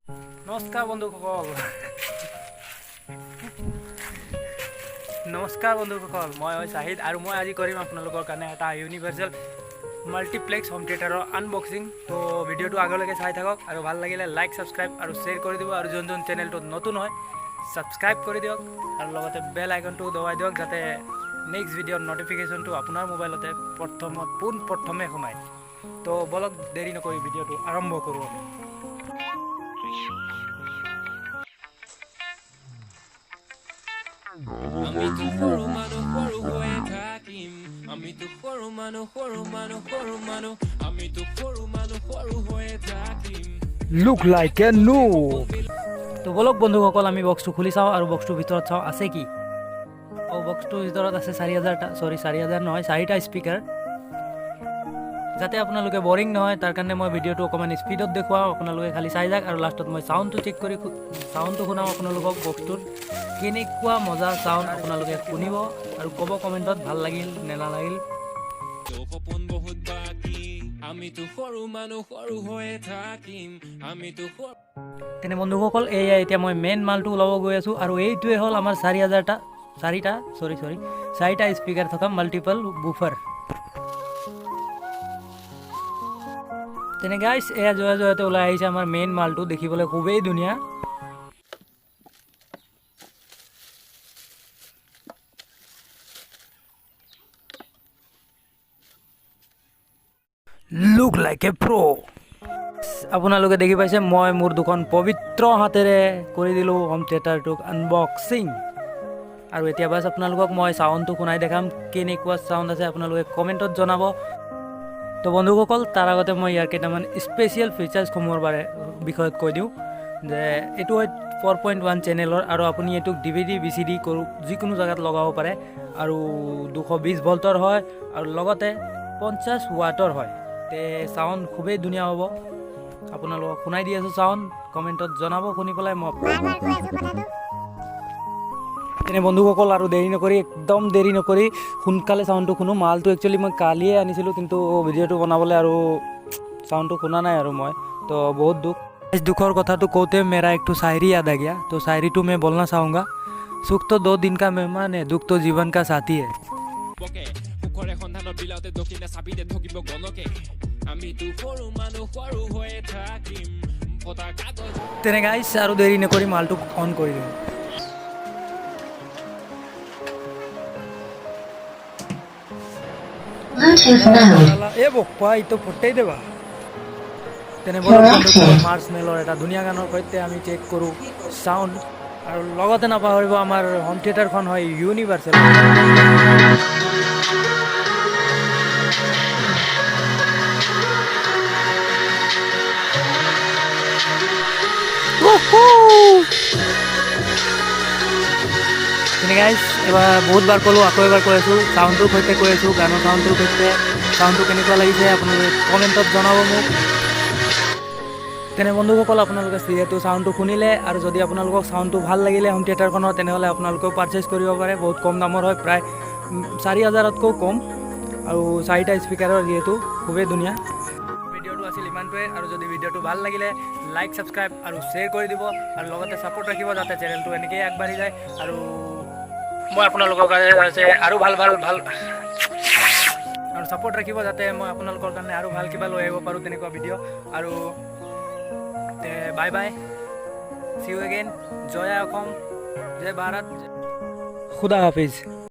নমস্কাৰ বন্ধুসকল নমস্কাৰ বন্ধুসকল মই চাহিদ আৰু মই আজি কৰিম আপোনালোকৰ কাৰণে এটা ইউনিভাৰ্সেল মাল্টিপ্লেক্স হোম থিয়েটাৰৰ আনবক্সিং। তো ভিডিঅ'টো আগলৈকে চাই থাকক আৰু ভাল লাগিলে লাইক সাবস্ক্ৰাইব আৰু শ্বেয়াৰ কৰি দিব আৰু যোন চেনেলটো নতুন হয় সাবস্ক্ৰাইব কৰি দিয়ক আৰু লগতে বেল আইকনটো দবাই দিয়ক যাতে নেক্সট ভিডিঅ'ৰ নটিফিকেশ্যনটো আপোনাৰ মোবাইলতে পোনপ্ৰথমে সোমায়। তো বলক দেৰি নকৰি ভিডিঅ'টো আৰম্ভ কৰোঁ। আমি তো সৰু মানুহ সৰু হৈ থাকিম, আমি তো সৰু মানুহ সৰু মানুহ সৰু মানুহ, আমি তো সৰু মানুহ সৰু হৈ থাকিম। লুক লাইক এ নুব। তো বলক বন্ধুসকল আমি বক্সটো খুলি চাওঁ আৰু বক্সটোৰ ভিতৰত চাওঁ আছে কি। বক্সটোৰ ভিতৰত আছে 4,000 নহয় 4টা স্পীকাৰ। যাতে আপোনালোকে বৰিং নহয় তাৰ কাৰণে মই ভিডিঅ'টো অকণমান স্পীডত দেখুৱাওঁ, আপোনালোকে খালি চাই যাওক আৰু লাষ্টত মই চাউণ্ডটো চেক কৰি চাউণ্ডটো শুনাওঁ আপোনালোকক। বক্সটোত কেনেকুৱা মজা চাউণ্ড আপোনালোকে শুনিব আৰু ক'ব কমেণ্টত ভাল লাগিল নে নালাগিল। সপোন বহুত বাকী, আমি তো সৰু মানুহ সৰু হৈ থাকিম, আমি তো তেনে বন্ধুসকল এয়া এতিয়া মই মেইন মালটো ওলাব গৈ আছোঁ আৰু এইটোৱে হ'ল আমাৰ 4টা স্পীকাৰ থকা মাল্টিপল বুফাৰ। তেনে গাইছ এয়া জয়তে ওলাই আহিছে আমাৰ মেইন মালটো, দেখিবলৈ খুবেই ধুনীয়া। লুক লাইক এ প্ৰ'। আপোনালোকে দেখি পাইছে মই মোৰ দুখন পবিত্ৰ হাতেৰে কৰি দিলোঁ হোম থিয়েটাৰটোক আনবক্সিং। আৰু এতিয়া বাছ আপোনালোকক মই চাউণ্ডটো শুনাই দেখাম, কেনেকুৱা চাউণ্ড আছে আপোনালোকে কমেণ্টত জনাব। তো বন্ধুসকল তাৰ আগতে মই ইয়াৰ কেইটামান স্পেচিয়েল ফিচাৰ্ছসমূহৰ বিষয়ত কৈ দিওঁ যে এইটো হয় 4.1 চেনেলৰ আৰু আপুনি এইটোক DVD VCD যিকোনো জেগাত লগাব পাৰে আৰু 220 ভল্টৰ হয় আৰু লগতে 50 ৱাটৰ হয়। তে চাউণ্ড খুবেই ধুনীয়া হ'ব। আপোনালোকক শুনাই দি আছোঁ চাউণ্ড, কমেণ্টত জনাব শুনি পেলাই। মই তেনে বন্ধুসকল আৰু একদম দেৰি নকৰি সোনকালে চাউণ্ডটো শুনো। মালটো একচুৱেলি মই কালিয়ে আনিছিলোঁ কিন্তু ভিডিঅ'টো বনাবলৈ আৰু চাউণ্ডটো শুনা নাই আৰু মই তো বহুত দুখৰ কথাটো কওঁতে মেৰা একটু शायरी याद आ गया। तो शायरी टू मैं बोलना चाहूँगा, सुख तो 2 दिन का मेहमान है, दुख तो जीवन का साथी है। সুখৰে সন্ধানত বিলাওঁতে দক্ষিণে চাবিতে ঠকিব গণকে, আমি তো সৰু মানুহ সৰু হৈ থাকিম, ফটা কাগজ। তেনে গাইছ আৰু দেৰি নকৰি মালটো অন কৰি দিওঁ। এ বপ্পা ইটো ফটেই দেবা। তেনে বলক বন্ধুসকল মাৰ্চমেলৰ এটা ধুনীয়া গানৰ সৈতে আমি চেক কৰোঁ চাউণ্ড আৰু লগতে নাপাহৰিব আমাৰ হোম থিয়েটাৰখন হয় ইউনিভাৰ্সেল। তেনে গাইজ এবাৰ বহুতবাৰ ক'লোঁ আকৌ এবাৰ কৈ আছোঁ, চাউণ্ডটোৰ সৈতে কৈ আছোঁ, গানৰ চাউণ্ডটোৰ সৈতে চাউণ্ডটো কেনেকুৱা লাগিছে আপোনালোকে কমেণ্টত জনাব মোক। তেনে বন্ধুসকল আপোনালোকে যিহেতু চাউণ্ডটো শুনিলে আৰু যদি আপোনালোকক চাউণ্ডটো ভাল লাগিলে হোম থিয়েটাৰখনৰ তেনেহ'লে আপোনালোকেও পাৰচেছ কৰিব পাৰে। বহুত কম দামৰ হয়, প্ৰায় 4,000তকৈও কম আৰু 4টা স্পীকাৰৰ যিহেতু খুবেই ধুনীয়া। ভিডিঅ'টো আছিল ইমানটোৱে আৰু যদি ভিডিঅ'টো ভাল লাগিলে লাইক সাবস্ক্ৰাইব আৰু শ্বেয়াৰ কৰি দিব আৰু লগতে ছাপোৰ্ট ৰাখিব যাতে চেনেলটো এনেকৈয়ে আগবাঢ়ি যায় আৰু মই আপোনালোকৰ কাৰণে আৰু ভাল আৰু ছাপোৰ্ট ৰাখিব যাতে মই আপোনালোকৰ কাৰণে আৰু ভাল কিবা লৈ আহিব পাৰোঁ তেনেকুৱা ভিডিঅ'। আৰু bye bye, see you again, জয় অসম, জয় ভাৰত, খুদা হাফিজ।